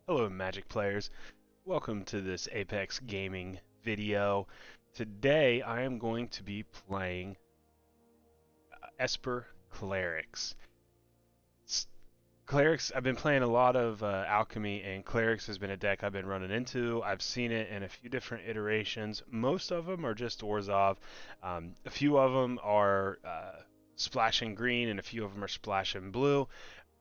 Hello Magic players, welcome to this Apex Gaming video. Today I am going to be playing Esper Clerics. Clerics, I've been playing a lot of Alchemy, and Clerics has been a deck I've been running into. I've seen it in a few different iterations. Most of them are just Orzhov. A few of them are splashing green and a few of them are splashing blue.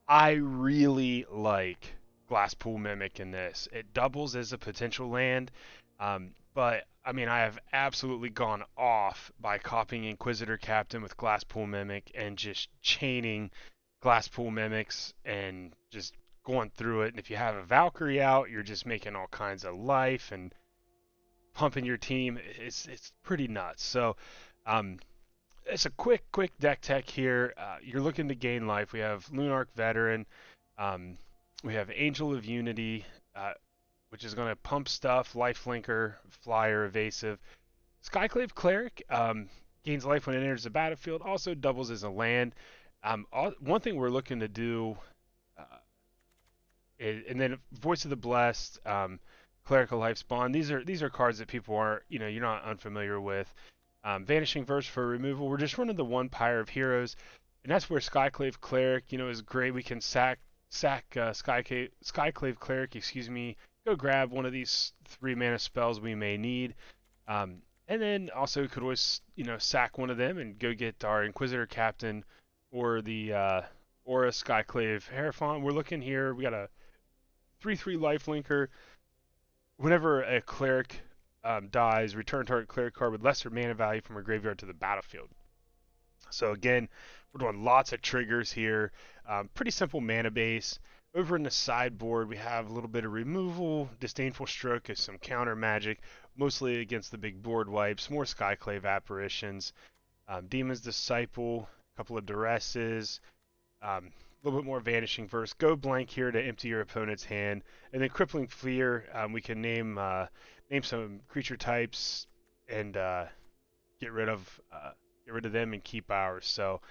I really like Glasspool Mimic in this. It doubles as a potential land, but I mean, I have absolutely gone off by copying Inquisitor Captain with Glasspool Mimic and just chaining Glasspool Mimics and just going through it. And if you have a Valkyrie out, you're just making all kinds of life and pumping your team. It's pretty nuts. So, it's a quick deck tech here. You're looking to gain life. We have Lunarch Veteran. We have Angel of Unity, which is going to pump stuff. Lifelinker, Flyer, Evasive. Skyclave Cleric gains life when it enters the battlefield. Also doubles as a land. One thing we're looking to do, and then Voice of the Blessed, Clerical Life Spawn. These are cards that people aren't, you're not unfamiliar with. Vanishing Verse for removal. We're just running the one Pyre of Heroes, and that's where Skyclave Cleric, is great. We can sack Skyclave Cleric, go grab one of these 3 mana spells we may need, and then also could always, sack one of them and go get our Inquisitor Captain or the Aura Skyclave Hierophant. We're looking here. We got a 3/3 lifelinker. Whenever a cleric dies, return target cleric card with lesser mana value from a graveyard to the battlefield. So again, we're doing lots of triggers here. Pretty simple mana base. Over in the sideboard, we have a little bit of removal. Disdainful Stroke is some counter magic, mostly against the big board wipes. More Skyclave Apparitions. Demon's Disciple, a couple of Duresses. A little bit more Vanishing Verse. Go blank here to empty your opponent's hand. And then Crippling Fear, we can name some creature types and get rid of them and keep ours. So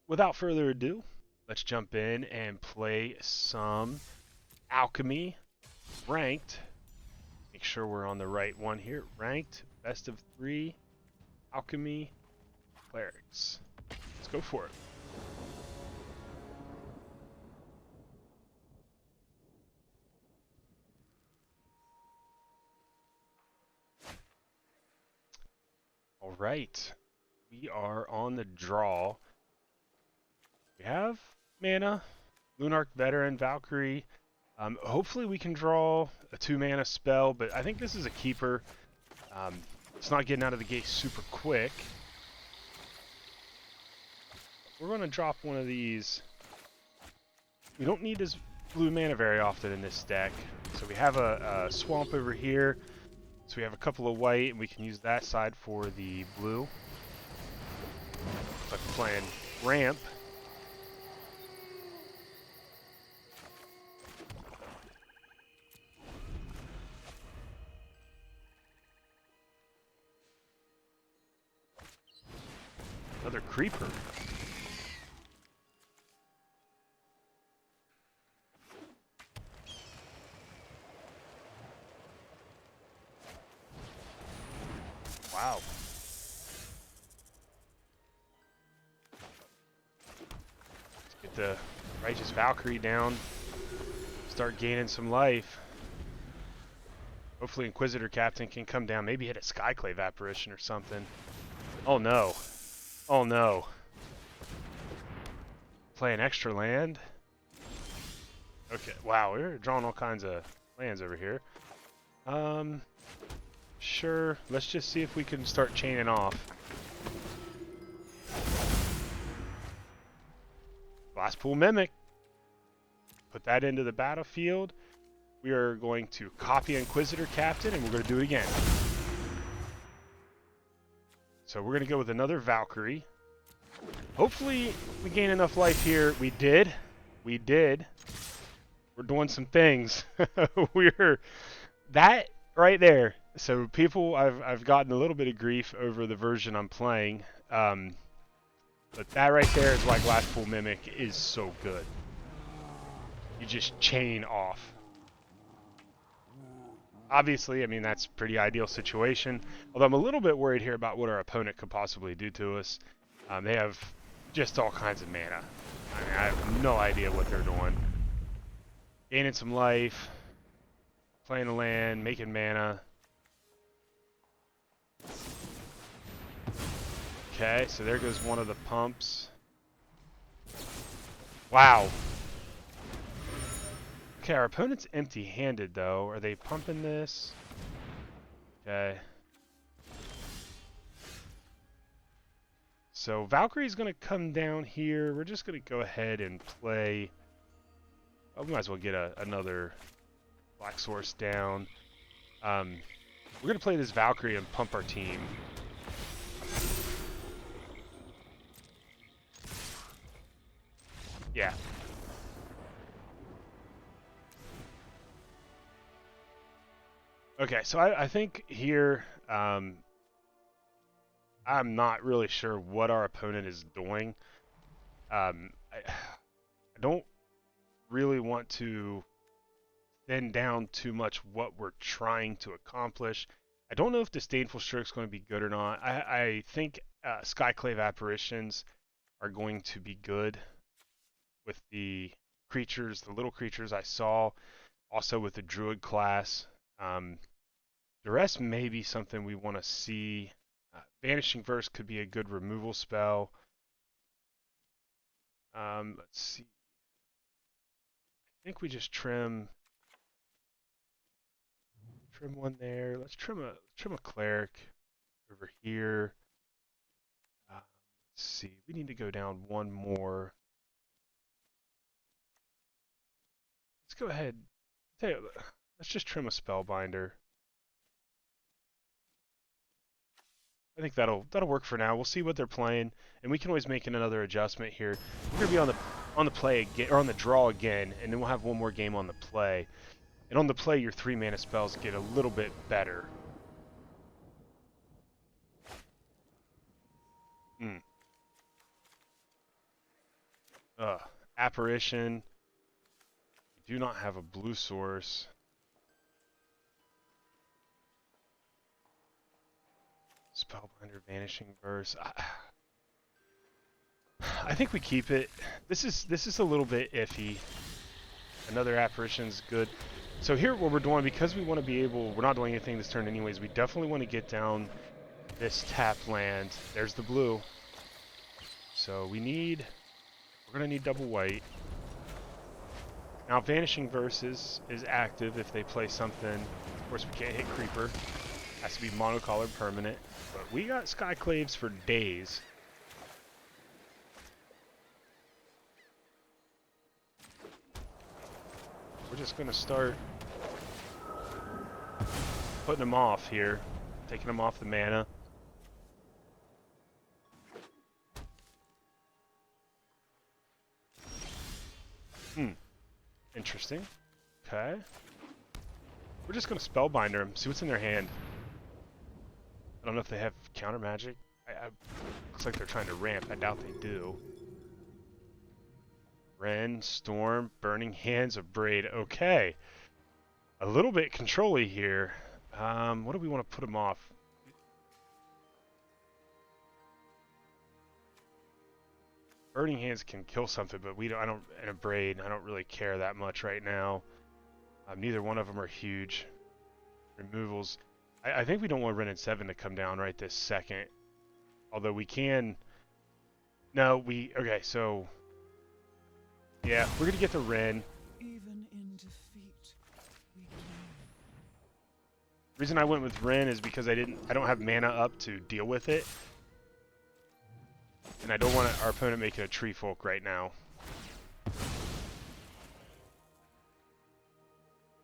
without further ado, let's jump in and play some Alchemy ranked. Make sure we're on the right one here. Ranked best of 3 Alchemy Clerics. Let's go for it. All right, we are on the draw. We have mana, Lunarch Veteran, Valkyrie. Hopefully we can draw a 2-mana spell, but I think this is a keeper. It's not getting out of the gate super quick. We're going to drop one of these. We don't need this blue mana very often in this deck. So we have a swamp over here. So we have a couple of white, and we can use that side for the blue. Looks like we're playing ramp. Another creeper. Wow. Let's get the Righteous Valkyrie down. Start gaining some life. Hopefully Inquisitor Captain can come down. Maybe hit a Skyclave Apparition or something. Oh no. Oh no. Play an extra land. Okay, wow, we're drawing all kinds of lands over here. Sure, let's just see if we can start chaining off. Glasspool Mimic. Put that into the battlefield. We are going to copy Inquisitor Captain, and we're going to do it again. So we're going to go with another Valkyrie. Hopefully we gain enough life here. We did. We did. We're doing some things. We're... That right there. So people, I've gotten a little bit of grief over the version I'm playing. But that right there is why Glasspool Mimic is so good. You just chain off. Obviously, I mean, that's a pretty ideal situation. Although I'm a little bit worried here about what our opponent could possibly do to us. They have just all kinds of mana. I mean, I have no idea what they're doing. Gaining some life, playing a land, making mana. Okay, so there goes one of the pumps. Wow. Okay, our opponent's empty-handed, though. Are they pumping this? Okay. So Valkyrie's going to come down here. We're just going to go ahead and play... Oh, we might as well get another Black Source down. We're going to play this Valkyrie and pump our team. Yeah. Okay, so I think here, I'm not really sure what our opponent is doing. I don't really want to thin down too much what we're trying to accomplish. I don't know if Disdainful Stroke's going to be good or not. I think Skyclave Apparitions are going to be good with the creatures, the little creatures I saw, also with the Druid class. The rest may be something we want to see. Vanishing Verse could be a good removal spell. Let's see. I think we just trim one there. Let's trim a Cleric over here. Let's see. We need to go down one more. Let's go ahead. Let's just trim a Spellbinder. I think that'll work for now. We'll see what they're playing, and we can always make another adjustment here. We're gonna be on the play again, or on the draw again, and then we'll have one more game on the play. And on the play, your 3 mana spells get a little bit better. Apparition. We do not have a blue source. Spellbinder, Vanishing Verse. I think we keep it. This is a little bit iffy. Another Apparition's good. So here what we're doing, because we want to be able, we're not doing anything this turn anyways, we definitely want to get down this tap land. There's the blue. So we're going to need double white. Now Vanishing Verse is active if they play something. Of course we can't hit Creeper. Has to be monocolored permanent. But we got Skyclaves for days. We're just going to start putting them off here. Taking them off the mana. Interesting. Okay. We're just going to Spellbinder them. See what's in their hand. I don't know if they have counter magic. Looks like they're trying to ramp. I doubt they do. Ren, Storm, Burning Hands of Braid. Okay. A little bit control-y here. What do we want to put them off? Burning Hands can kill something, but and a Braid, I don't really care that much right now. Neither one of them are huge. Removals. I think we don't want Ren and 7 to come down right this second. Although we can... No, okay, so... Yeah, we're gonna get the Ren. Even in defeat, we can. The reason I went with Ren is because I don't have mana up to deal with it. And I don't want our opponent making a Tree Folk right now.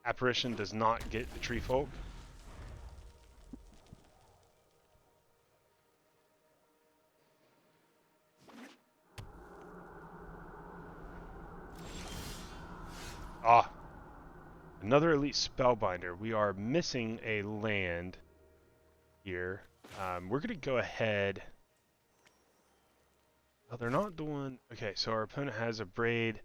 Apparition does not get the Tree Folk. Another Elite Spellbinder. We are missing a land here. We're going to go ahead. Oh, they're not doing... Okay, so our opponent has a Braid.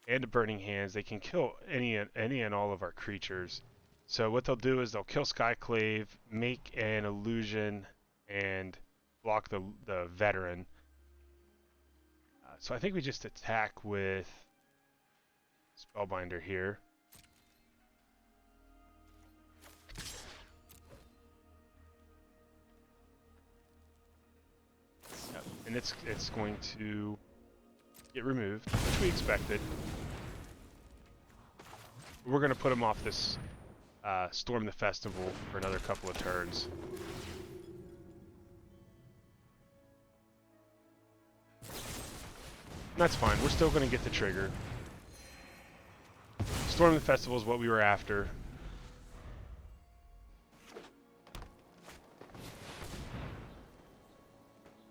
and a Burning Hands, they can kill any and all of our creatures. So what they'll do is they'll kill Skyclave, make an illusion, and block the veteran. So I think we just attack with Spellbinder here. Yep. And it's going to get removed, which we expected. We're going to put him off this Storm the Festival for another couple of turns. That's fine. We're still going to get the trigger. Storm the Festival is what we were after.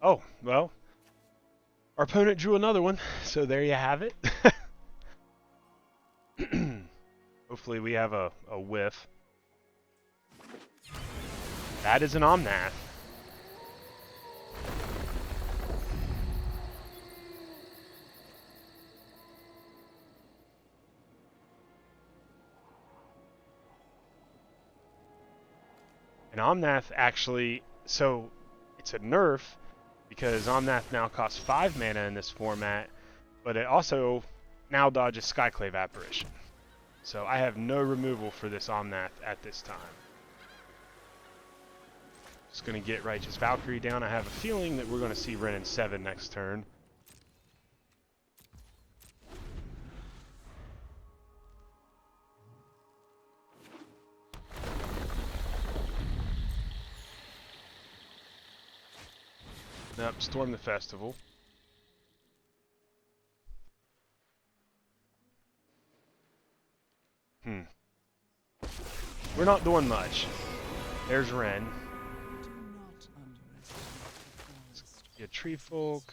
Oh, well, our opponent drew another one, so there you have it. Hopefully we have a whiff. That is an Omnath. And Omnath actually, so it's a nerf because Omnath now costs 5 mana in this format, but it also now dodges Skyclave Apparition. So I have no removal for this Omnath at this time. Just going to get Righteous Valkyrie down. I have a feeling that we're going to see Wrenn and 7 next turn. Nope, Storm the Festival. We're not doing much. There's Wrenn. Get Tree Folk.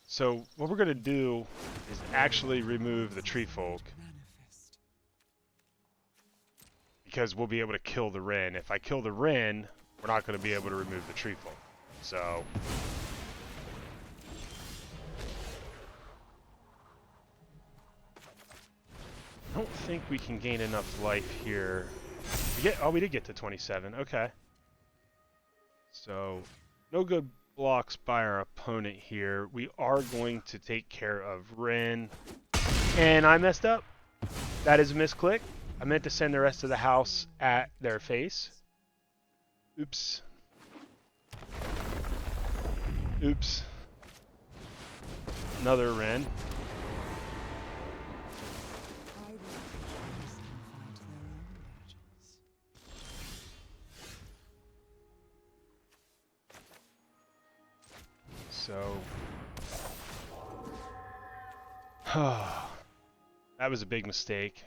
So what we're going to do is actually remove the Tree Folk, because we'll be able to kill the Wrenn. If I kill the Wrenn, we're not going to be able to remove the Tree Folk. So I don't think we can gain enough life here. We did get to 27. Okay. So no good blocks by our opponent here. We are going to take care of Wrenn. And I messed up. That is a misclick. I meant to send the rest of the house at their face. Oops. Oops. Another Wrenn. So, that was a big mistake.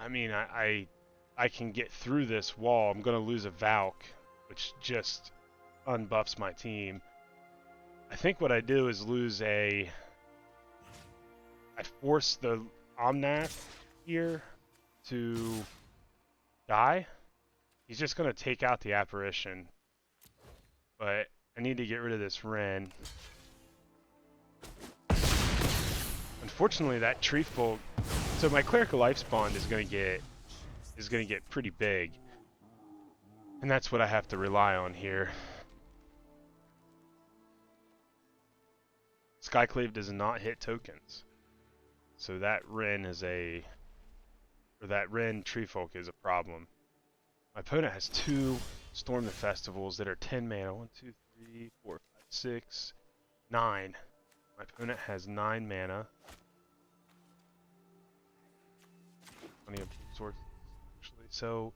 I mean, I can get through this wall. I'm going to lose a Valk, which just unbuffs my team. I think what I do is lose I force the Omnath here to die. He's just going to take out the Apparition. But I need to get rid of this Wrenn. Unfortunately, that Tree Folk. So my Clerical Lifespawn is going to get pretty big. And that's what I have to rely on here. Skyclave does not hit tokens. So that Wrenn Tree Folk is a problem. My opponent has 2 Storm the Festivals that are 10 mana. 1, 2, 3, 4, 5, 6, 9. My opponent has 9 mana. Plenty of swords, actually. So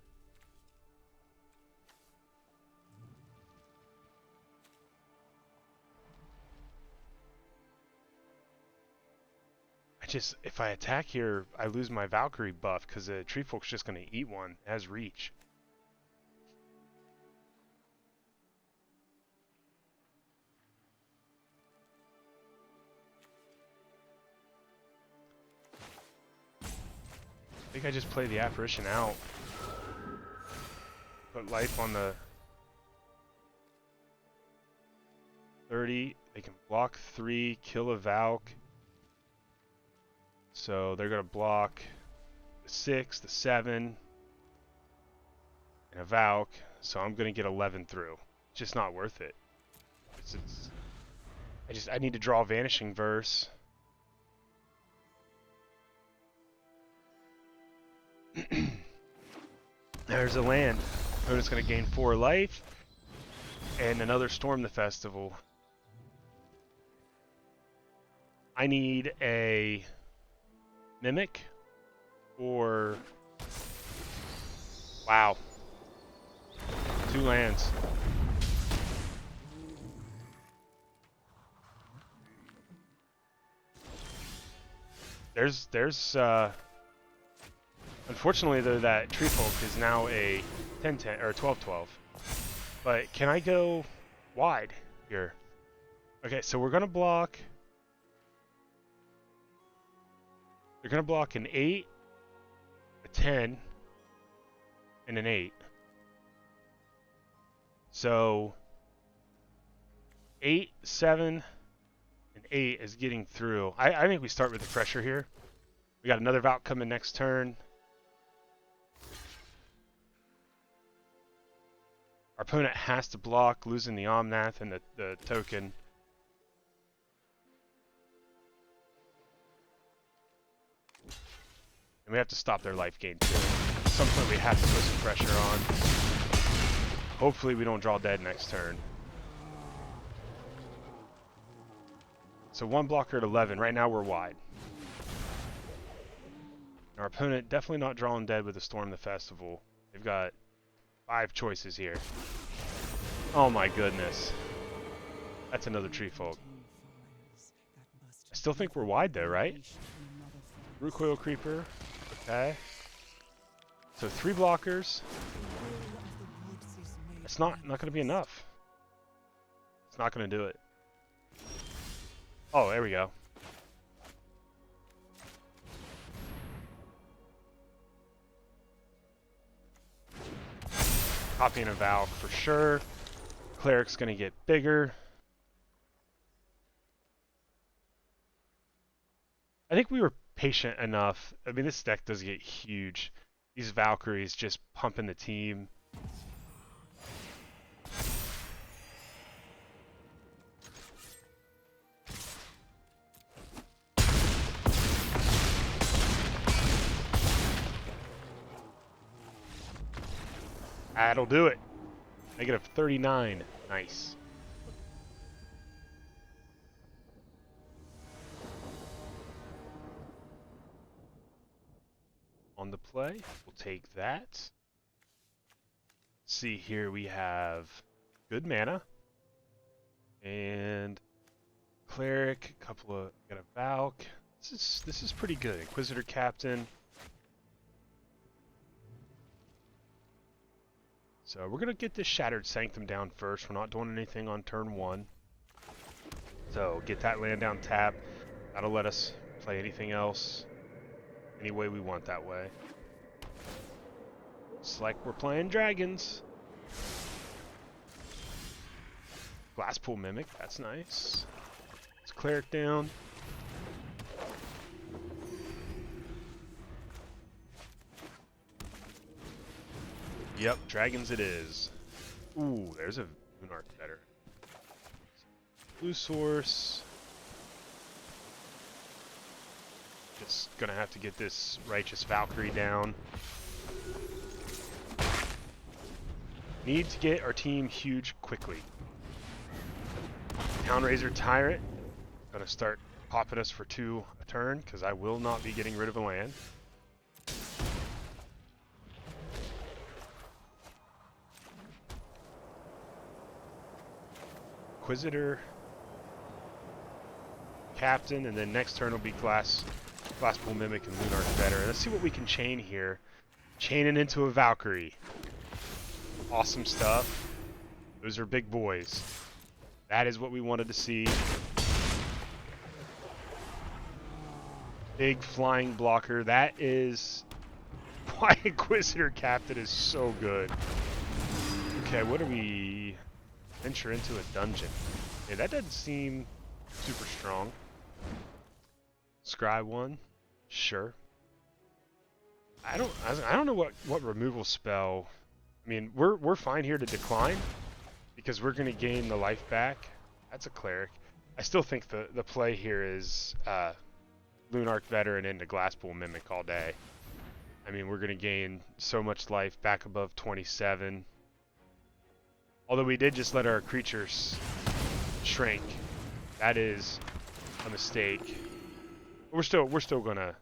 if I attack here, I lose my Valkyrie buff because the Tree Folk's just going to eat one. It has reach. think I just play the apparition out. Put life on the 30. They can block 3, kill a Valk. So they're going to block the 6, the 7, and a Valk. So I'm going to get 11 through. It's just not worth it. I need to draw Vanishing Verse. There's a land. Opponent's going to gain 4 life. And another Storm the Festival. I need a Mimic or... Wow. 2 lands. There's unfortunately though that Tree Folk is now a 10-10 or 12-12. But can I go wide here? Okay, so we're gonna block. They're gonna block an 8, a 10, and an 8. So 8, 7, and 8 is getting through. I think we start with the pressure here. We got another Valk coming next turn. Our opponent has to block, losing the Omnath and the token. And we have to stop their life gain too. At some point we have to put some pressure on. Hopefully we don't draw dead next turn. So 1 blocker at 11. Right now we're wide. Our opponent definitely not drawing dead with the Storm the Festival. They've got 5 choices here. Oh my goodness. That's another Tree Folk. I still think we're wide though, right? Recoil Creeper. Okay. So 3 blockers. It's not going to be enough. It's not going to do it. Oh, there we go. Copying a Valk for sure. Cleric's going to get bigger. I think we were patient enough. I mean, this deck does get huge. These Valkyries just pumping the team. That'll do it. Negative 39. Nice. On the play, we'll take that. Let's see here, we have good mana. And Cleric, got a Valk. This is pretty good. Inquisitor Captain. So we're going to get this Shattered Sanctum down first. We're not doing anything on turn 1. So get that land down tap. That'll let us play anything else any way we want that way. It's like we're playing dragons. Glasspool Mimic, that's nice. Let's Cleric down. Yep, dragons it is. Ooh, there's a Moonarch better. Blue source. Just gonna have to get this Righteous Valkyrie down. Need to get our team huge quickly. Townraiser Tyrant. Gonna start popping us for 2 a turn, because I will not be getting rid of a land. Inquisitor, Captain, and then next turn will be Glasspool Mimic and Moonarch better. Let's see what we can chain here. Chaining into a Valkyrie. Awesome stuff. Those are big boys. That is what we wanted to see. Big flying blocker. That is Why Inquisitor Captain is so good. Okay, what do we venture into a dungeon? Okay, that doesn't seem super strong. Scry 1, sure. I don't know what removal spell. I mean, we're fine here to decline because we're gonna gain the life back. That's a cleric. I still think the play here is Lunarch Veteran into Glasspool Mimic all day. I mean, we're gonna gain so much life back above 27. Although we did just let our creatures shrink. That is a mistake. We're still gonna.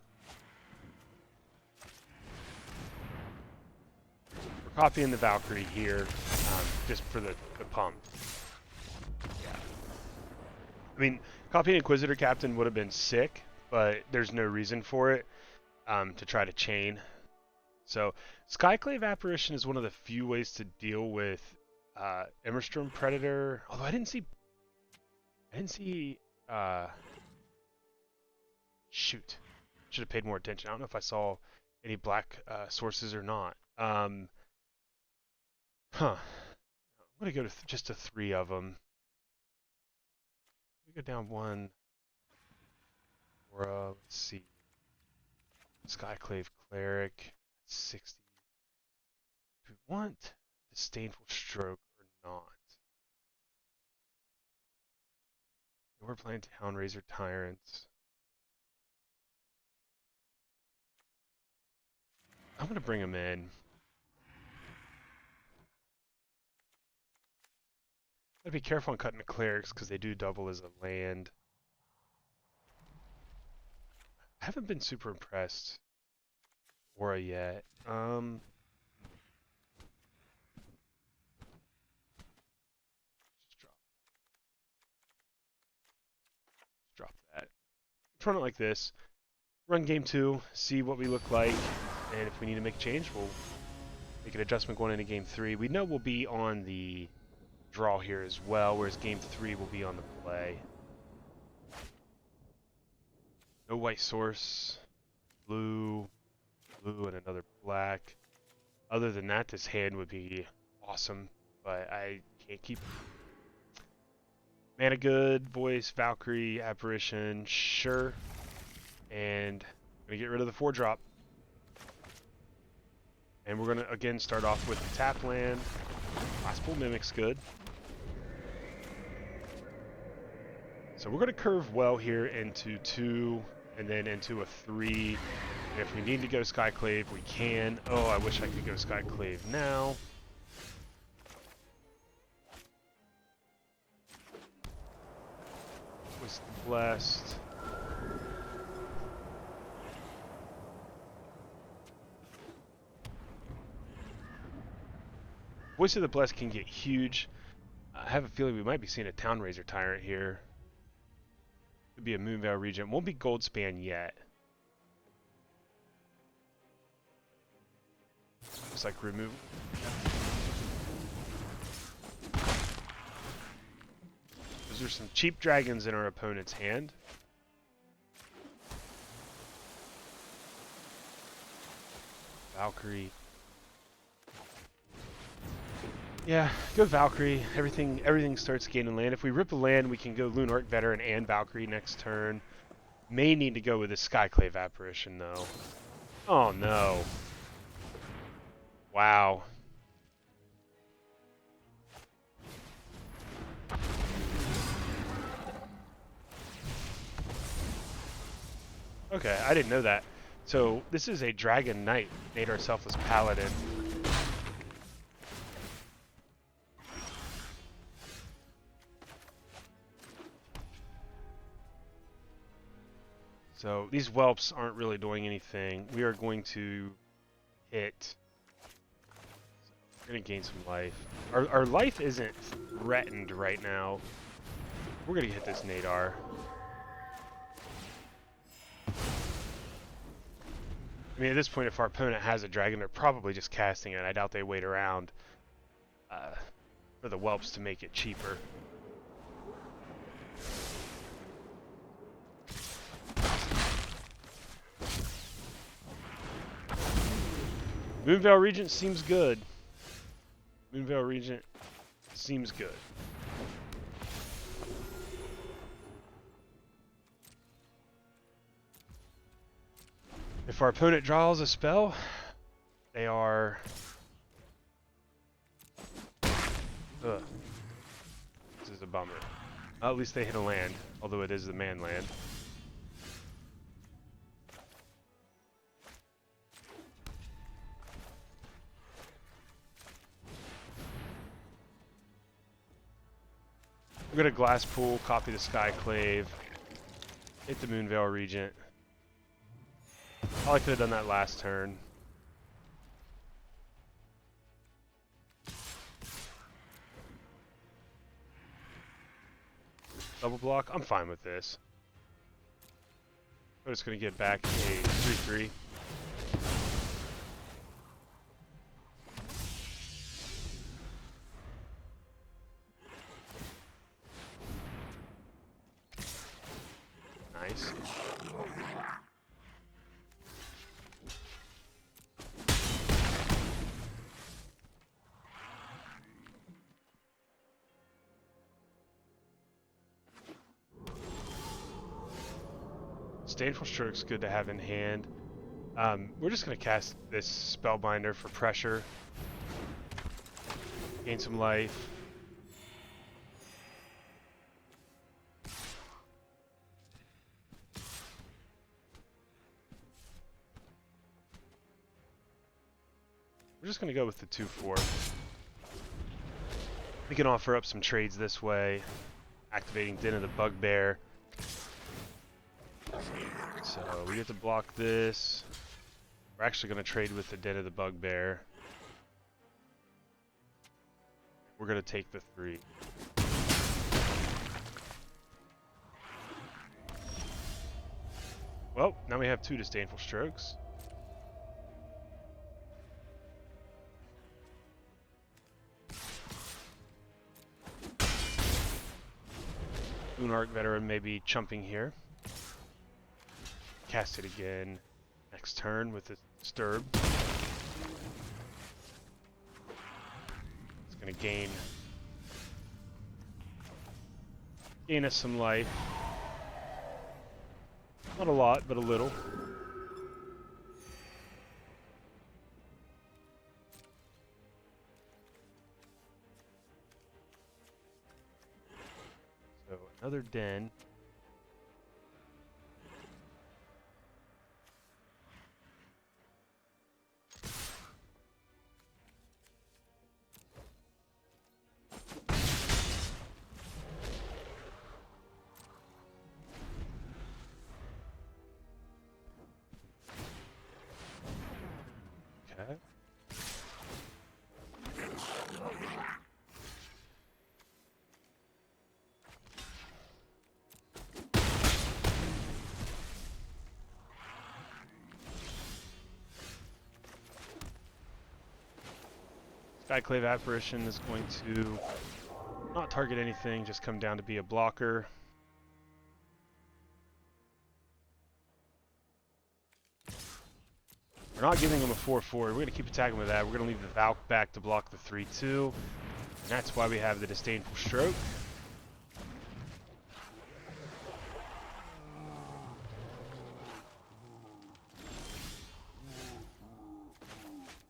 We're copying the Valkyrie here, just for the pump. Yeah. I mean, copying Inquisitor Captain would have been sick, but there's no reason for it to try to chain. So, Skyclave Apparition is one of the few ways to deal with Emberstorm Predator. Although I didn't see. Shoot, should have paid more attention. I don't know if I saw any black sources or not. I'm gonna go to just to 3 of them. We go down 1. Or let's see. Skyclave Cleric, 60. Do we want Disdainful Stroke or not? We're playing Townraiser Tyrants. I'm gonna bring him in. Gotta be careful on cutting the clerics because they do double as a land. I haven't been super impressed with Aura yet. Just drop that. Let's run it like this. Run game 2, see what we look like, and if we need to make a change, we'll make an adjustment going into game 3. We know we'll be on the draw here as well, whereas game 3 will be on the play. No white source, blue, and another black. Other than that, this hand would be awesome, but I can't keep it. Mana good, voice, Valkyrie, apparition, sure. And I'm gonna get rid of the 4-drop. And we're gonna again start off with the tap land. Glasspool Mimic's good. So we're gonna curve well here into 2 and then into a 3. And if we need to go Skyclave, we can. Oh, I wish I could go Skyclave now. Was blessed. Voice of the Blessed can get huge. I have a feeling we might be seeing a Townraiser Tyrant here. Could be a Moonveil Regent. Won't be Goldspan yet. Just like remove. Those are some cheap dragons in our opponent's hand. Valkyrie. Yeah, go Valkyrie. Everything starts gaining land. If we rip a land, we can go Lunarch Veteran and Valkyrie next turn. May need to go with a Skyclave Apparition though. Oh no. Wow. Okay, I didn't know that. So this is a Dragon Knight, Nadar Selfless Paladin. So these whelps aren't really doing anything. We are going to hit. We're going to gain some life. Our life isn't threatened right now. We're going to hit this Nadar. I mean, at this point, if our opponent has a dragon, they're probably just casting it. I doubt they wait around for the whelps to make it cheaper. Moonveil Regent seems good. Moonveil Regent seems good. If our opponent draws a spell, they are... Ugh. This is a bummer. At least they hit a land, although it is the man land. I'm gonna Glass Pool, copy the Skyclave, hit the Moonveil Regent. Probably could have done that last turn. Double block? I'm fine with this. I'm just gonna get back a 3/3. Nice. Disdainful Stroke's good to have in hand. We're just going to cast this Spellbinder for pressure. Gain some life. We're just going to go with the 2/4. We can offer up some trades this way. Activating Den of the Bugbear. So we get to block this. We're actually going to trade with the Den of the Bugbear. We're going to take the 3. Well, now we have 2 Disdainful Strokes. Moonarch Veteran may be chumping here. Cast it again next turn with the Disturb. It's going to gain us some life. Not a lot, but a little. So another Den. Okay. Skyclave Apparition is going to not target anything, just come down to be a blocker. We're not giving him a 4/4. We're going to keep attacking with that. We're going to leave the Valk back to block the 3/2. And that's why we have the Disdainful Stroke.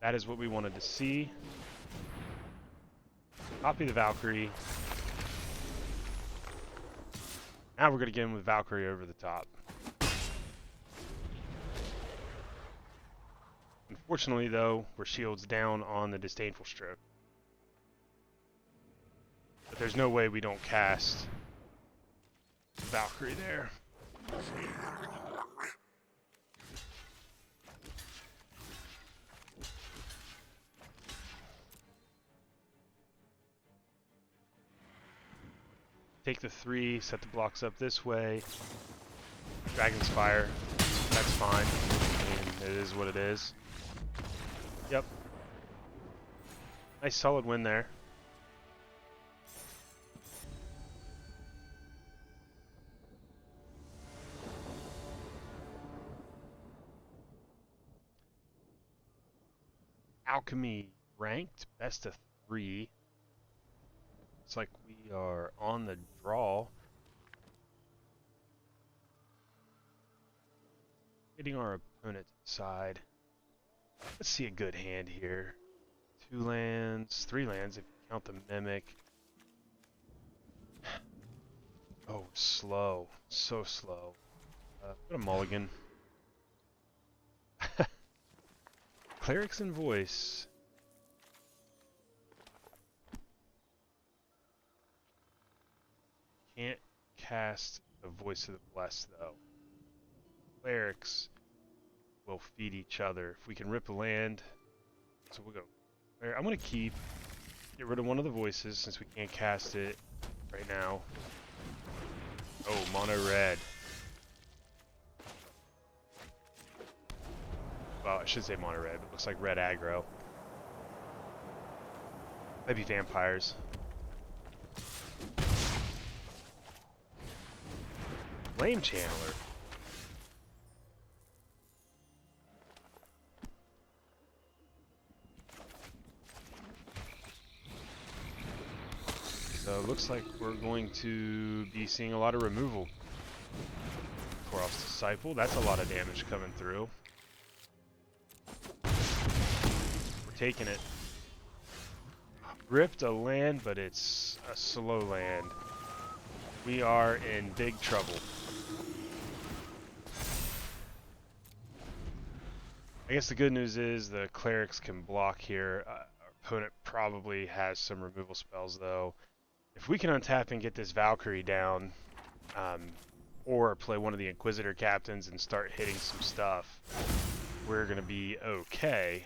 That is what we wanted to see. Copy the Valkyrie. Now we're going to get him with Valkyrie over the top. Unfortunately, though, we're shields down on the Disdainful Stroke. But there's no way we don't cast Valkyrie there. Take the 3, set the blocks up this way. Dragon's Fire, that's fine. I mean, it is what it is. Yep. Nice solid win there. Alchemy ranked, best of 3. Looks like we are on the draw. Getting our opponent to decide. Let's see a good hand here. 2 lands, 3 lands if you count the Mimic. Oh, slow. So slow. Put a mulligan. Clerics and Voice. Can't cast the Voice of the Blessed, though. Clerics will feed each other. If we can rip a land, so we'll go. I'm going to get rid of one of the voices since we can't cast it right now. Oh, mono red. Well, I should say mono red, but it looks like red aggro. Maybe vampires. Flame Channeler. So it looks like we're going to be seeing a lot of removal. Korov's Disciple, that's a lot of damage coming through. We're taking it. Ripped a land, but it's a slow land. We are in big trouble. I guess the good news is the Clerics can block here. Our opponent probably has some removal spells, though. If we can untap and get this Valkyrie down, or play one of the Inquisitor captains and start hitting some stuff, we're going to be okay.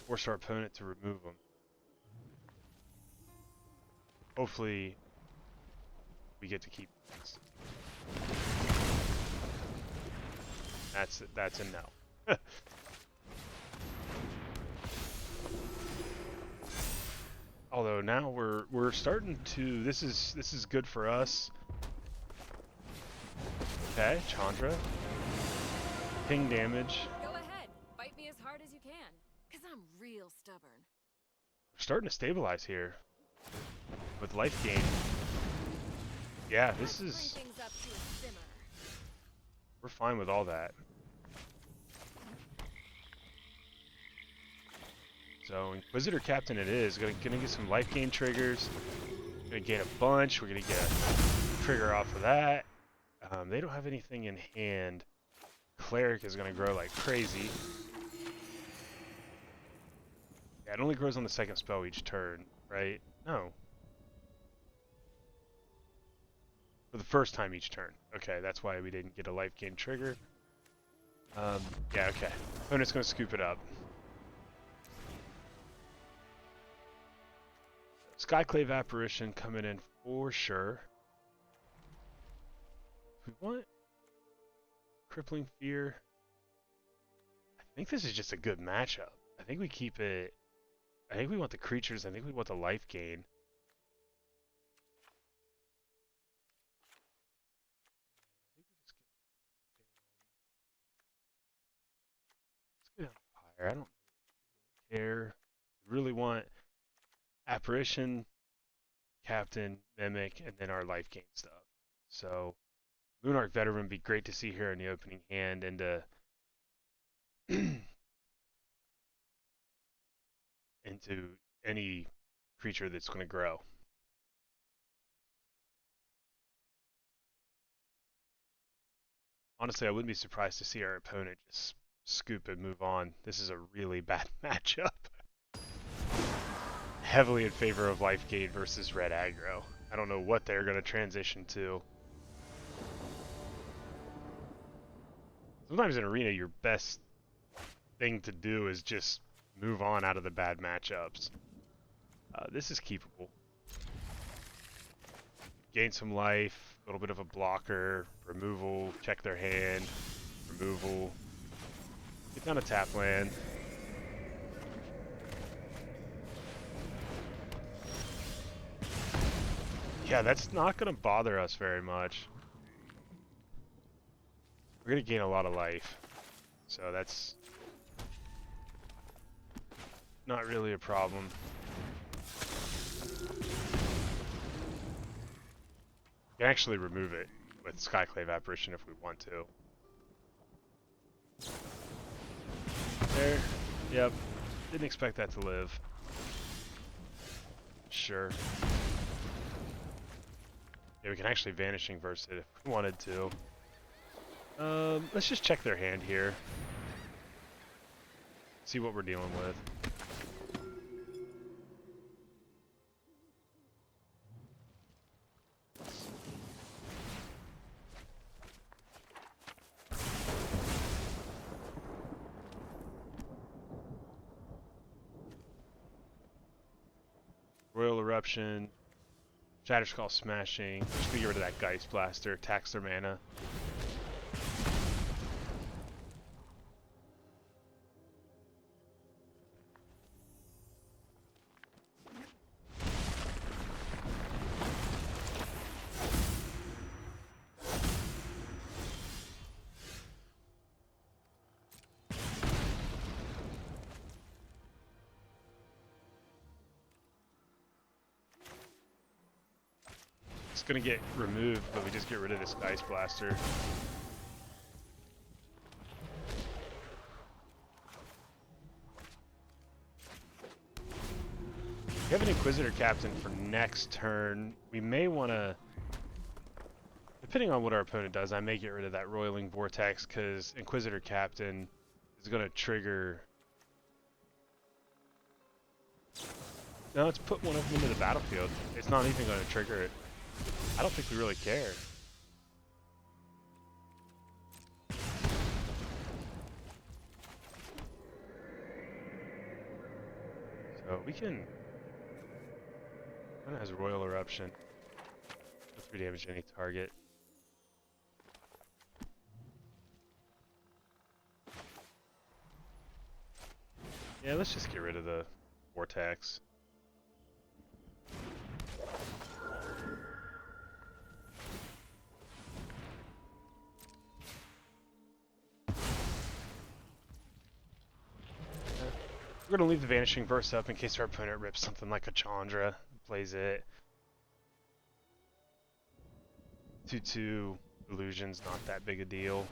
Force our opponent to remove them. Hopefully, we get to keep this. That's a no. Although now we're starting to, this is good for us. Okay, Chandra. Ping damage. Go ahead, fight me as hard as you can, cause I'm real stubborn. We're starting to stabilize here with life gain. Yeah, this is. Bring things up to a simmer. We're fine with all that. So Inquisitor Captain it is. Gonna get some life gain triggers. Gonna gain a bunch. We're gonna get a trigger off of that. They don't have anything in hand. Cleric is gonna grow like crazy. Yeah, it only grows on the second spell each turn, right? No. For the first time each turn. Okay, that's why we didn't get a life gain trigger. Yeah, okay. Opponent's gonna scoop it up. Skyclave Apparition coming in for sure. We want Crippling Fear. I think this is just a good matchup. I think we keep it. I think we want the creatures. I think we want the life gain. Let's go down to Pyre. I don't care. We really want Apparition, Captain, Mimic, and then our life gain stuff. So, Lunarch Veteran would be great to see here in the opening hand, and into any creature that's going to grow. Honestly, I wouldn't be surprised to see our opponent just scoop and move on. This is a really bad matchup. Heavily in favor of life gain versus red aggro. I don't know what they're going to transition to. Sometimes in Arena, your best thing to do is just move on out of the bad matchups. This is keepable. Gain some life, a little bit of a blocker, removal, check their hand, removal. Get down a tap land. Yeah, that's not going to bother us very much. We're We're going to gain a lot of life. So that's not really a problem. We can actually remove it with Skyclave Apparition if we want to. There. Yep. Didn't expect that to live. Sure. Yeah, we can actually Vanishing Verse it if we wanted to. Let's just check their hand here. See what we're dealing with. Royal Eruption, Shatterskull Smashing. Just gonna get rid of that Geist Blaster, tax their mana. It's gonna get removed, but we just get rid of this Geist Blaster. We have an Inquisitor Captain for next turn. We may want to, depending on what our opponent does, I may get rid of that Roiling Vortex because Inquisitor Captain is going to trigger. No, let's put one of them into the battlefield. It's not even going to trigger it. I don't think we really care. So we can. One has Royal Eruption. 3 damage to any target. Yeah, let's just get rid of the Vortex. We're going to leave the Vanishing Verse up in case our opponent rips something like a Chandra, plays it. 2/2 Illusion's not that big a deal.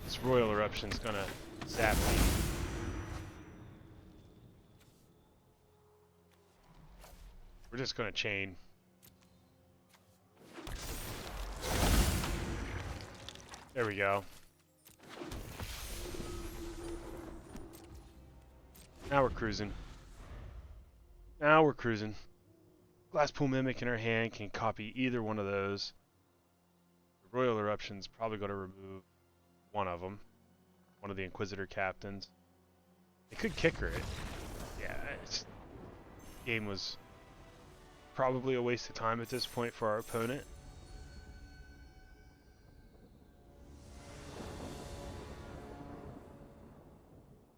This Royal Eruption's gonna zap me. We're just gonna chain. There we go. Now we're cruising. Now we're cruising. Glasspool Mimic in our hand can copy either one of those. The Royal Eruption's probably going to remove one of them. One of the Inquisitor Captains. It could kicker it. Yeah, game was probably a waste of time at this point for our opponent.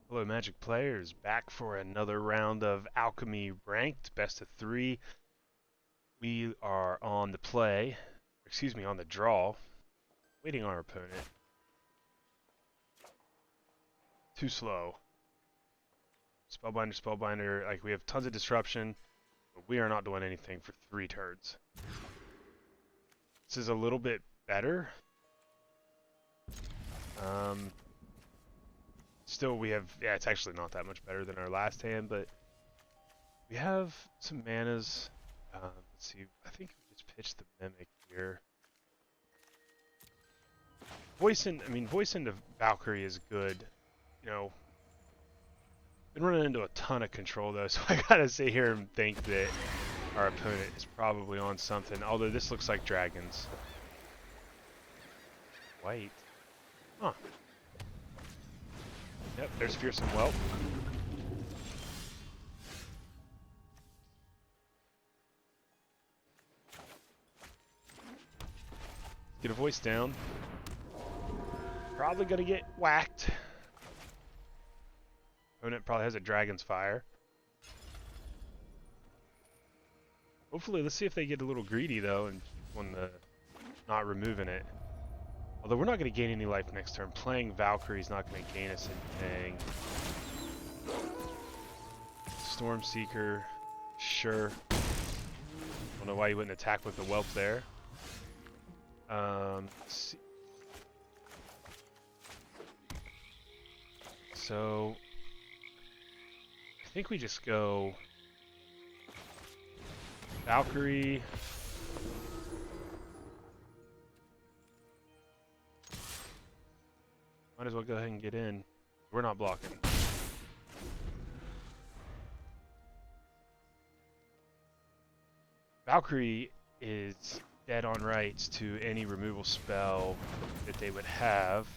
Hello Magic players, back for another round of Alchemy Ranked, best of 3. We are on the play, excuse me, on the draw, waiting on our opponent. Too slow. Spellbinder, Spellbinder, like we have tons of disruption, but we are not doing anything for 3 turns. This is a little bit better. Still, we have, yeah, it's actually not that much better than our last hand, but we have some manas. Let's see, I think we just pitched the Mimic here. Voice into Valkyrie is good. You know, been running into a ton of control though, so I gotta sit here and think that our opponent is probably on something, although this looks like dragons. white. Huh. Yep, there's Fearsome Whelp. Get a voice down. Probably gonna get whacked. Opponent probably has a Dragon's Fire. Hopefully, let's see if they get a little greedy though and on the not removing it. Although we're not going to gain any life next turn. Playing Valkyrie is not going to gain us anything. Stormseeker, sure. Don't know why you wouldn't attack with the whelp there. Let's see. So I think we just go Valkyrie. Might as well go ahead and get in. We're not blocking. Valkyrie is dead on rights to any removal spell that they would have.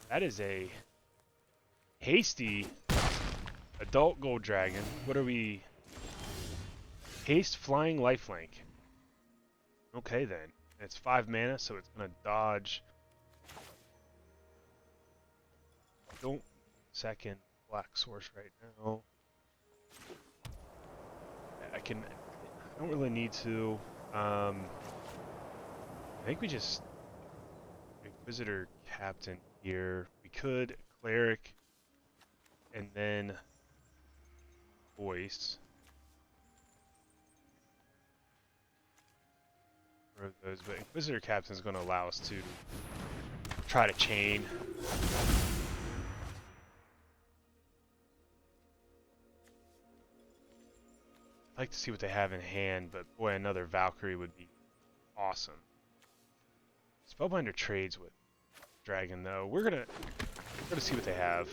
That is a hasty adult gold dragon. What are we? Haste, flying, lifelink. Okay then. It's 5 mana, so it's gonna dodge. Don't second black source right now. I don't really need to. I think we just Inquisitor Captain here. We could Cleric and then Voice. Those, but Inquisitor Captain is going to allow us to try to chain. I'd like to see what they have in hand, but boy, another Valkyrie would be awesome. Spellbinder trades with Dragon though. We're gonna see what they have.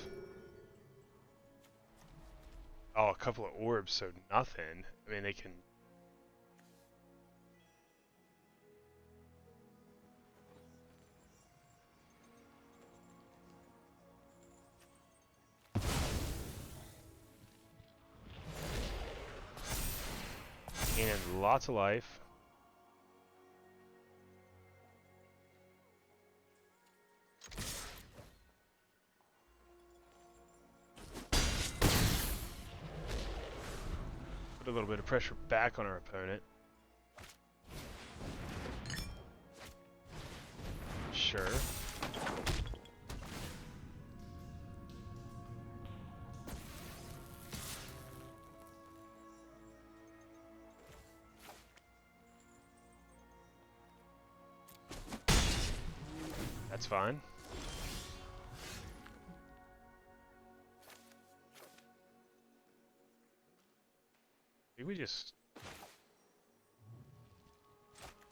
Oh, a couple of orbs, so nothing. I mean, they can. And lots of life. Put a little bit of pressure back on our opponent. Sure. That's fine. Maybe we just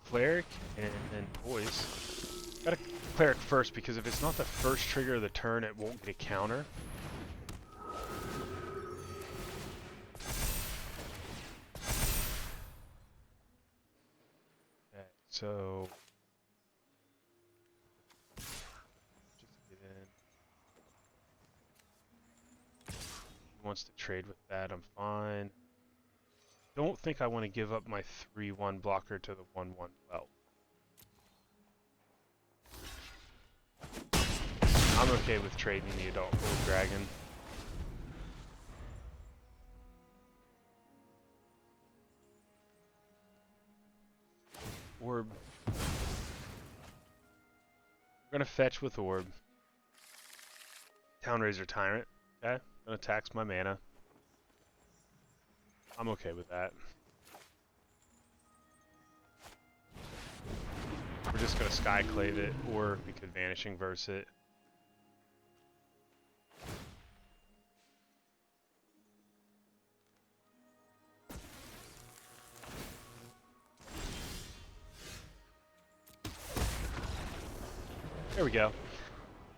Cleric and then Voice. Gotta Cleric first because if it's not the first trigger of the turn, it won't get a counter. Okay, so wants to trade with that, I'm fine. Don't think I want to give up my 3/1 blocker to the 1/1 well. I'm okay with trading the adult gold dragon. Orb. We're gonna fetch with Orb. Townraiser Tyrant. Okay. Gonna tax my mana. I'm okay with that. We're just gonna Skyclave it, or we could Vanishing Verse it. There we go.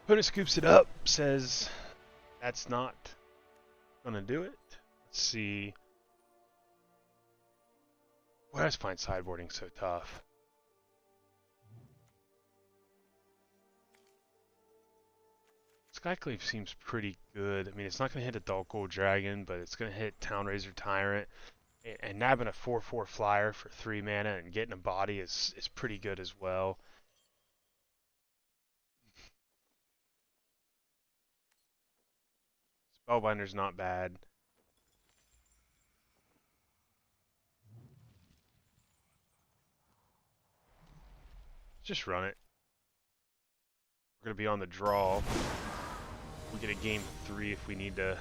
Opponent scoops it up, says that's not gonna do it. Let's see. Why does find sideboarding so tough? Skyclave seems pretty good. I mean, it's not going to hit a Dull Gold Dragon, but it's going to hit Townraiser Tyrant. And nabbing a 4/4 flyer for 3 mana and getting a body is pretty good as well. Spellbinder's not bad. Just run it. We're going to be on the draw. We get a game 3 if we need to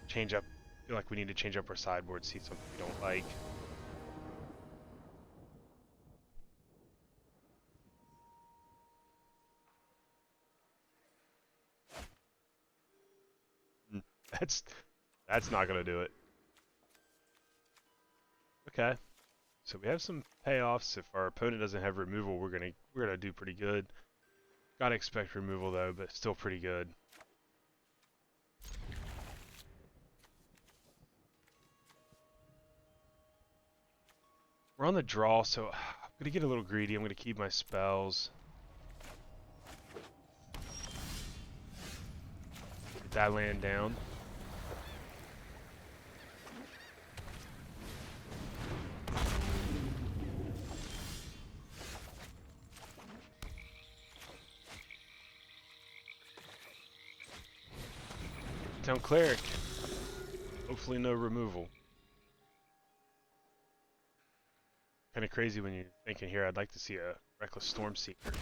change up. Feel like we need to change up our sideboard, see something we don't like. That's not gonna do it. Okay, so we have some payoffs. If our opponent doesn't have removal, we're gonna do pretty good. Gotta expect removal though, but still pretty good. We're on the draw, so I'm gonna get a little greedy. I'm gonna keep my spells. Get that land down. Town Cleric. Hopefully no removal. Kind of crazy when you're thinking here, I'd like to see a Reckless Stormseeker.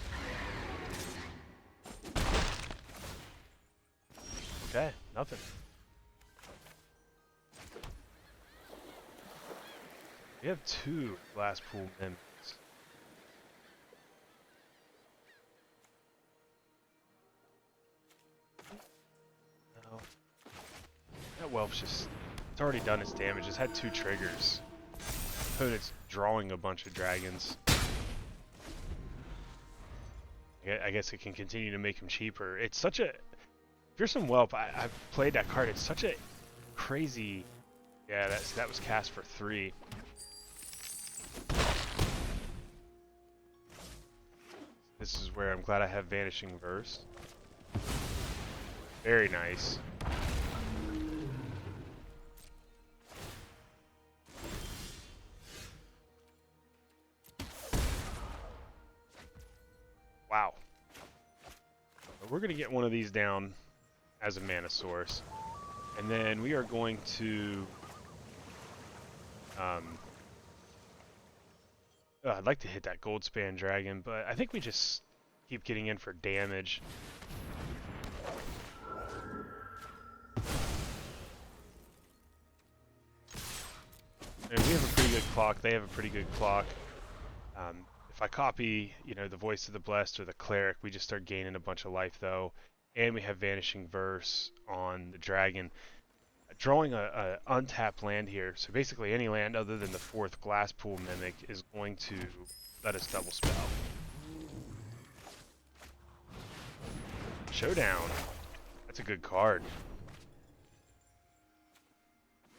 Okay, nothing. We have 2 Glasspool Mimics. No. That Whelp's it's already done its damage. It's had 2 triggers. Opponent's drawing a bunch of dragons. I guess it can continue to make him cheaper. It's such a... Fearsome Whelp, I've played that card. It's such a crazy... Yeah, that was cast for 3. This is where I'm glad I have Vanishing Verse. Very nice. Wow. But we're going to get one of these down as a mana source. And then we are going to... I'd like to hit that Goldspan Dragon, but I think we just keep getting in for damage. And we have a pretty good clock. They have a pretty good clock. If I copy, the Voice of the Blessed or the Cleric, we just start gaining a bunch of life, though. And we have Vanishing Verse on the Dragon. Drawing a untapped land here, so basically any land other than the 4th Glasspool Mimic is going to let us double spell. Showdown. That's a good card.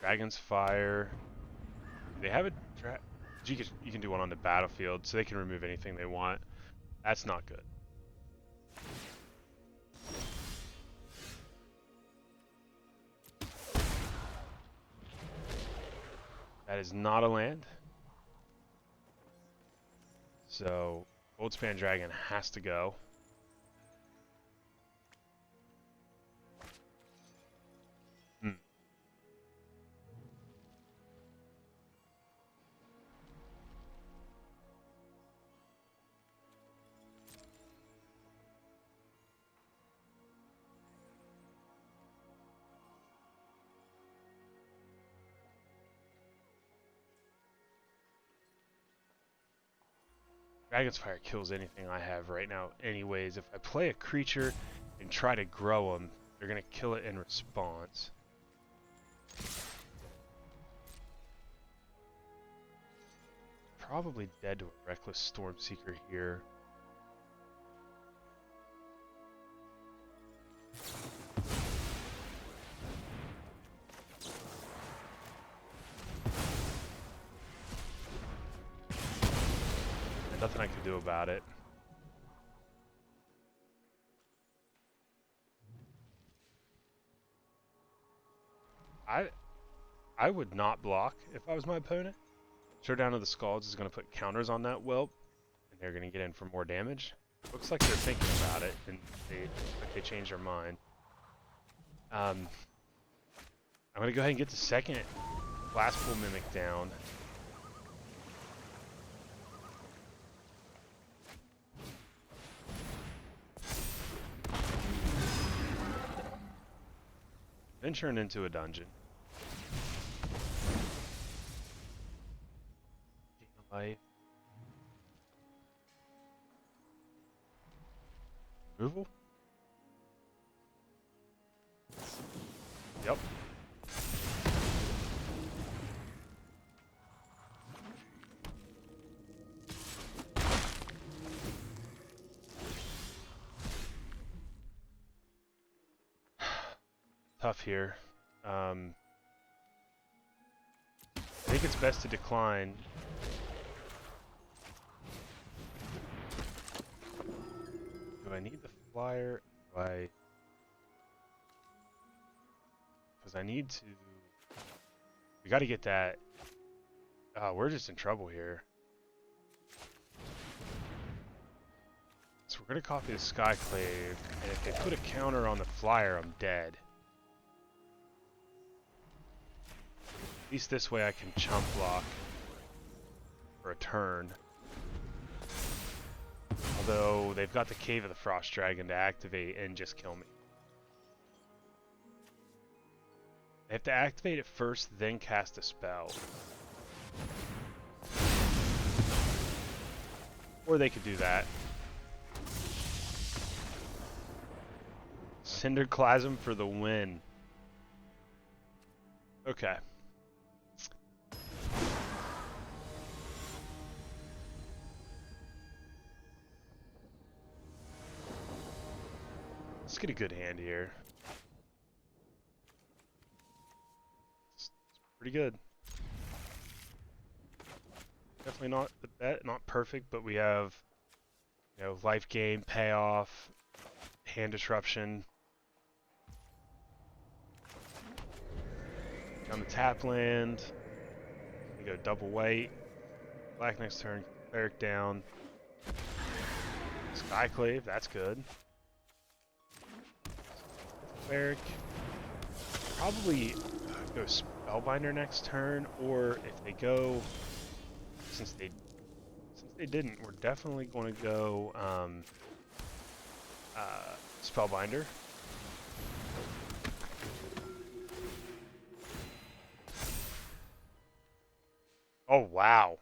Dragon's Fire. They have a you can do one on the battlefield, so they can remove anything they want. That's not good. That is not a land. So, Goldspan Dragon has to go. Dragon's Fire kills anything I have right now anyways. If I play a creature and try to grow them, they're going to kill it in response. Probably dead to a Reckless Stormseeker here. Nothing I can do about it. I would not block if I was my opponent. Showdown of the Scalds is going to put counters on that whelp, and they're going to get in for more damage. Looks like they're thinking about it, and they changed their mind. I'm going to go ahead and get the second Blast Pool Mimic down. Venturing into a dungeon. Life. Removal? Yep. Tough here. I think it's best to decline. Do I need the flyer? Because I need to... We gotta get that... we're just in trouble here. So we're gonna copy the Skyclave, and if they put a counter on the flyer, I'm dead. At least this way I can chump block for a turn. Although they've got the Cave of the Frost Dragon to activate and just kill me. They have to activate it first, then cast a spell. Or they could do that. Cinderclasm for the win. Okay. Let's get a good hand here. It's pretty good. Definitely not the bet, not perfect, but we have, you know, life gain, payoff, hand disruption. On the tap land, we go double white, black next turn, cleric down, Skyclave, that's good. Cleric, probably go Spellbinder next turn, or if they go, since they didn't, we're definitely going to go Spellbinder. Oh, wow.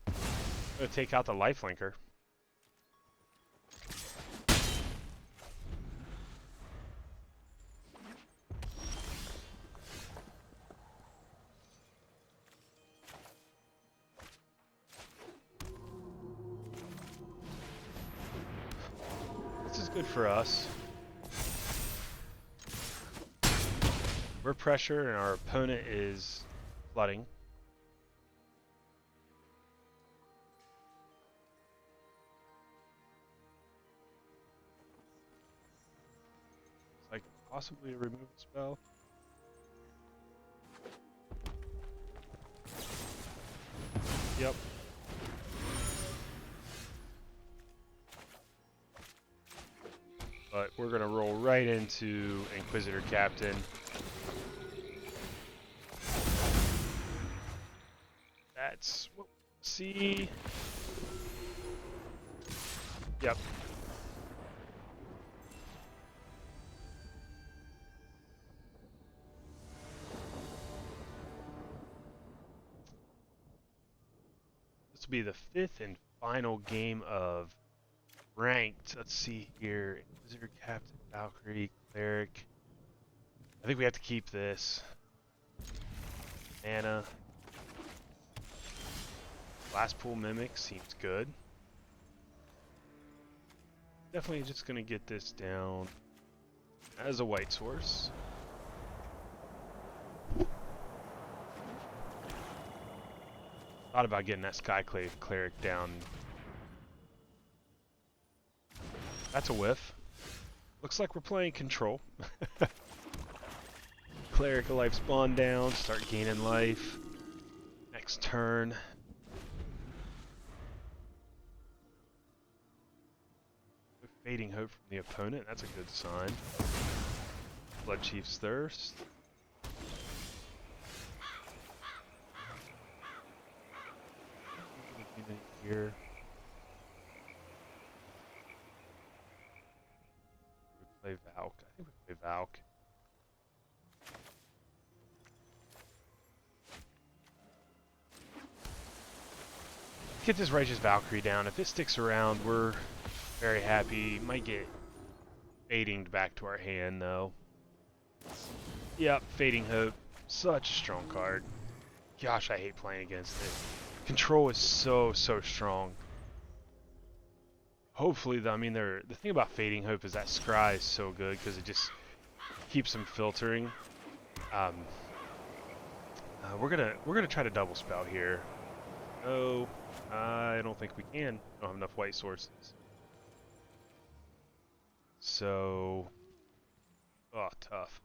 I'm going to take out the lifelinker. This is good for us. We're pressure and our opponent is flooding. It's like possibly a remove spell. Yep. But we're gonna roll right into Inquisitor Captain. That's what we'll see. Yep. This will be the fifth and final game of ranked. Let's see here. Inquisitor Captain, Valkyrie, Cleric. I think we have to keep this. Mana. Blast Pool Mimic seems good. Definitely just gonna get this down as a white source. Thought about getting that Skyclave Cleric down That's a whiff. Looks like we're playing control. Cleric of life spawn down, start gaining life. Next turn. Fading hope from the opponent, that's a good sign. Blood Chief's Thirst. Here. We play Valk. I think we play Valk. Get this Righteous Valkyrie down. If it sticks around, we're very happy. Might get fading back to our hand though. Yep, Fading Hope. Such a strong card. Gosh, I hate playing against it. Control is so strong. Hopefully, though, I mean, the thing about Fading Hope is that Scry is so good because it just keeps them filtering. We're gonna try to double spell here. No, I don't think we can. Don't have enough white sources. So, oh, tough.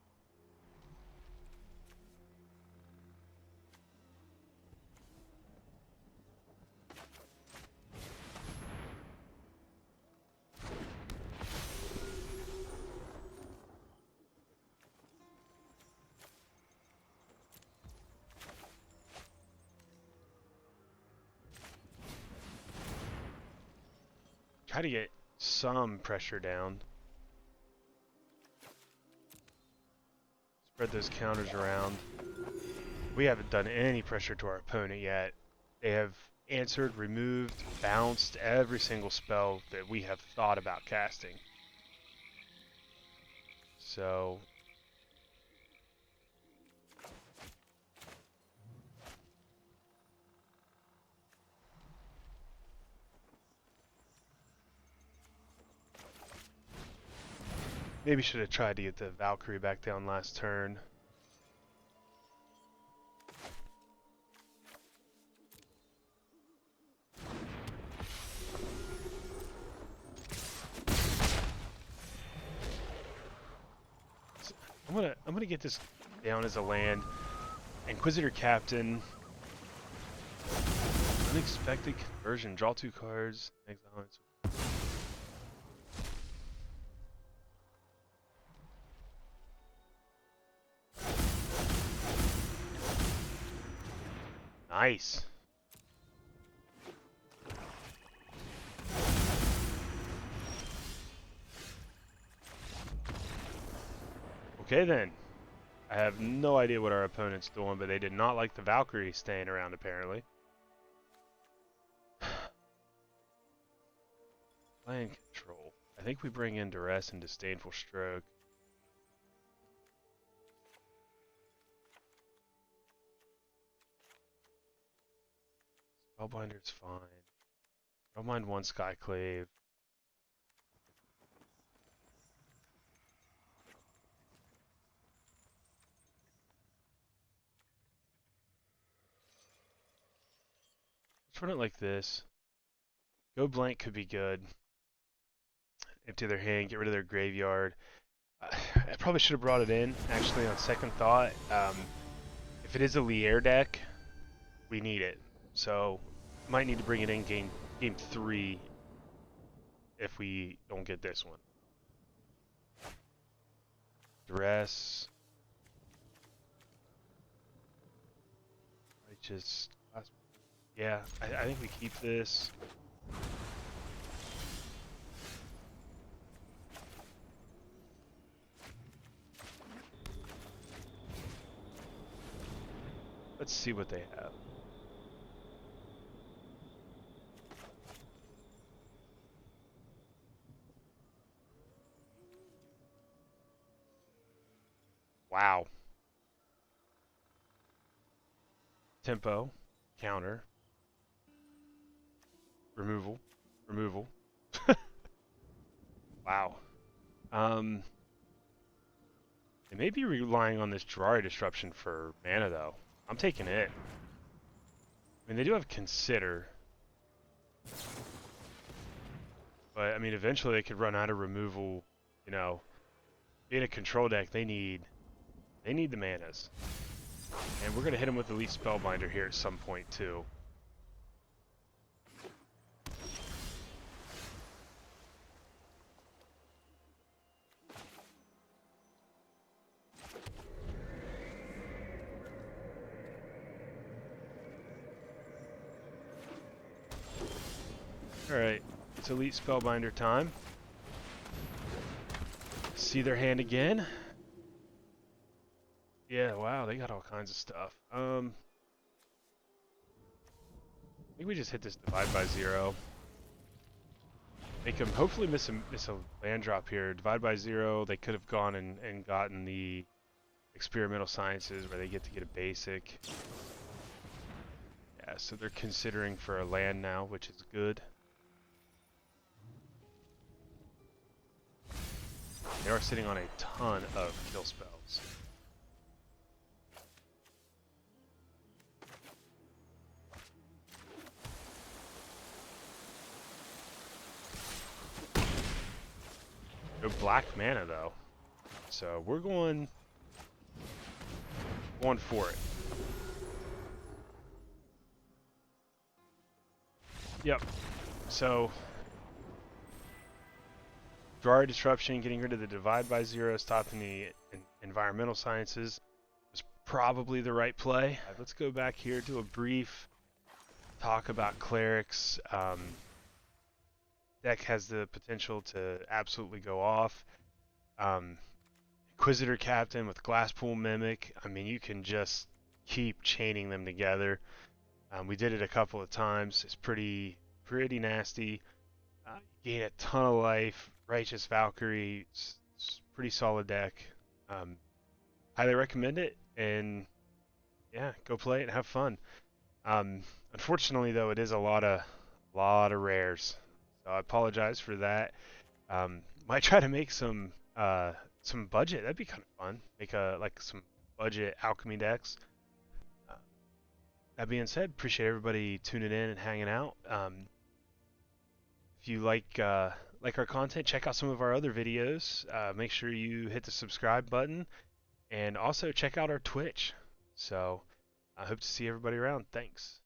Try to get some pressure down. Spread those counters around. We haven't done any pressure to our opponent yet. They have answered, removed, bounced every single spell that we have thought about casting. So maybe should have tried to get the Valkyrie back down last turn. I'm gonna get this down as a land. Inquisitor Captain. Unexpected conversion. Draw 2 cards. Exile. Nice. Okay then. I have no idea what our opponent's doing, but they did not like the Valkyrie staying around apparently. Land control. I think we bring in Duress and Disdainful Stroke. Spellbinder's fine. Don't mind one Skyclave. Let's run it like this. Go blank could be good. Empty their hand, get rid of their graveyard. I probably should have brought it in, actually, on second thought. If it is a Lier deck, we need it. So, might need to bring it in game 3 if we don't get this one. Duress. Righteous. Yeah, I think we keep this. Let's see what they have. Wow. Tempo, counter, removal. Wow. They may be relying on this Terraria Disruption for mana though. I'm taking it. I mean, they do have Consider. But I mean, eventually they could run out of removal. You know, being a control deck, they need the manas, and we're gonna hit them with Elite Spellbinder here at some point too. Alright, it's Elite Spellbinder time. See their hand again. Yeah, wow, they got all kinds of stuff. I think we just hit this Divide by 0. Make them hopefully miss a land drop here. Divide by 0, they could have gone and gotten the Experimental Sciences where they get to get a basic. Yeah, so they're considering for a land now, which is good. They are sitting on a ton of kill spells. No black mana though, so we're going for it. Yep. So Dry Disruption, getting rid of the Divide by 0, stopping the Environmental Sciences was probably the right play. Let's go back here to a brief talk about Clerics. Deck has the potential to absolutely go off. Inquisitor Captain with Glasspool Mimic. I mean, you can just keep chaining them together. We did it a couple of times. It's pretty nasty. You gain a ton of life. Righteous Valkyrie. It's a pretty solid deck. Highly recommend it. And yeah, go play it and have fun. Unfortunately, though, it is a lot of rares. So I apologize for that. Might try to make some budget. That'd be kind of fun. Make some budget alchemy decks. That being said, appreciate everybody tuning in and hanging out. If you like our content, check out some of our other videos. Make sure you hit the subscribe button, and also check out our Twitch. So I hope to see everybody around. Thanks.